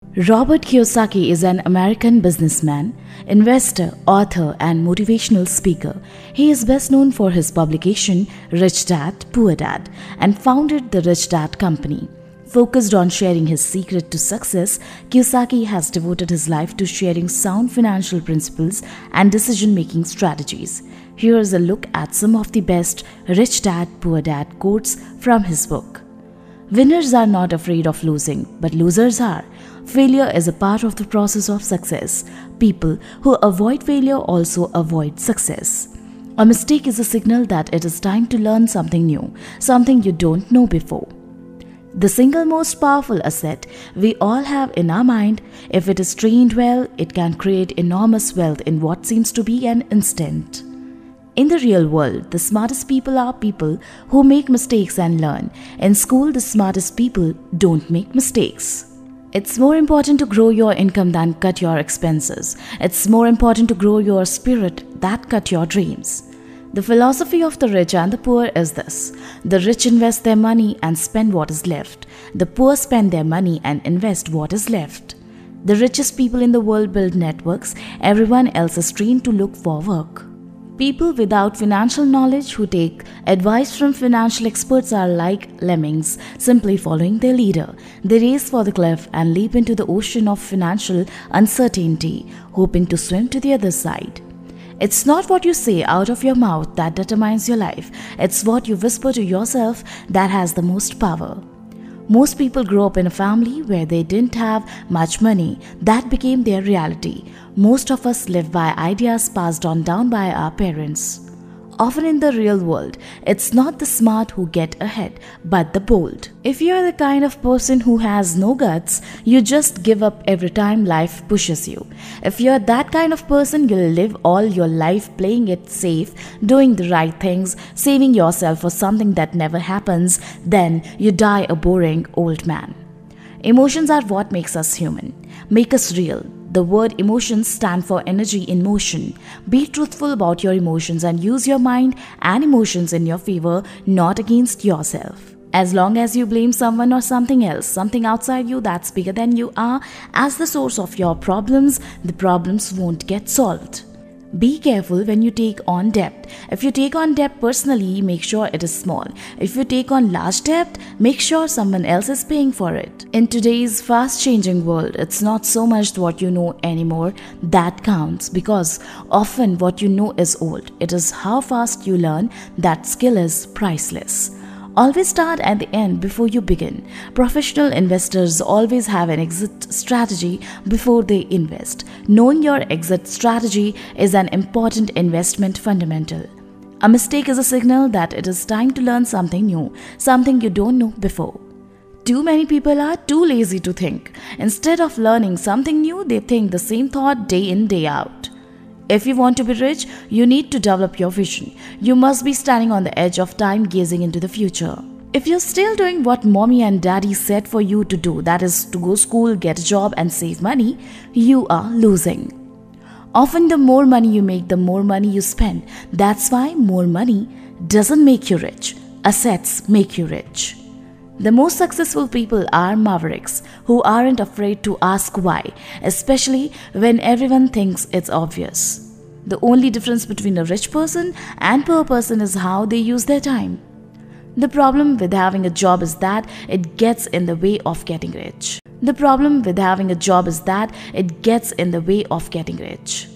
Robert Kiyosaki is an American businessman, investor, author, and motivational speaker. He is best known for his publication Rich Dad, Poor Dad, and founded the Rich Dad Company. Focused on sharing his secret to success, Kiyosaki has devoted his life to sharing sound financial principles and decision-making strategies. Here is a look at some of the best Rich Dad, Poor Dad quotes from his book. Winners are not afraid of losing, but losers are. Failure is a part of the process of success. People who avoid failure also avoid success. A mistake is a signal that it is time to learn something new, something you don't know before. The single most powerful asset we all have in our mind, if it is trained well, it can create enormous wealth in what seems to be an instant. In the real world, the smartest people are people who make mistakes and learn. In school, the smartest people don't make mistakes. It's more important to grow your income than cut your expenses. It's more important to grow your spirit than cut your dreams. The philosophy of the rich and the poor is this: the rich invest their money and spend what is left. The poor spend their money and invest what is left. The richest people in the world build networks. Everyone else is trained to look for work. People without financial knowledge who take advice from financial experts are like lemmings, simply following their leader. They race for the cliff and leap into the ocean of financial uncertainty, hoping to swim to the other side. It's not what you say out of your mouth that determines your life. It's what you whisper to yourself that has the most power. Most people grow up in a family where they didn't have much money. That became their reality. Most of us live by ideas passed on down by our parents. Often in the real world, it's not the smart who get ahead, but the bold. If you're the kind of person who has no guts, you just give up every time life pushes you. If you're that kind of person, you'll live all your life playing it safe, doing the right things, saving yourself for something that never happens, then you die a boring old man. Emotions are what makes us human, make us real. The word emotions stand for energy in motion. Be truthful about your emotions and use your mind and emotions in your favor, not against yourself. As long as you blame someone or something else, something outside you that's bigger than you are, as the source of your problems, the problems won't get solved. Be careful when you take on debt. If you take on debt personally, make sure it is small. If you take on large debt, make sure someone else is paying for it. In today's fast-changing world, it's not so much what you know anymore that counts, because often what you know is old. It is how fast you learn. That skill is priceless. Always start at the end before you begin. Professional investors always have an exit strategy before they invest. Knowing your exit strategy is an important investment fundamental. A mistake is a signal that it is time to learn something new, something you don't know before. Too many people are too lazy to think. Instead of learning something new, they think the same thought day in, day out. If you want to be rich, you need to develop your vision. You must be standing on the edge of time, gazing into the future. If you're still doing what mommy and daddy said for you to do, that is to go to school, get a job and save money, you are losing. Often the more money you make, the more money you spend. That's why more money doesn't make you rich. Assets make you rich. The most successful people are mavericks who aren't afraid to ask why, especially when everyone thinks it's obvious. The only difference between a rich person and poor person is how they use their time. The problem with having a job is that it gets in the way of getting rich. The problem with having a job is that it gets in the way of getting rich.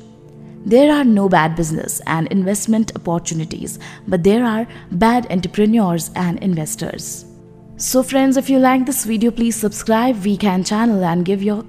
There are no bad business and investment opportunities, but there are bad entrepreneurs and investors. So friends, if you like this video, please subscribe Weekend channel and give your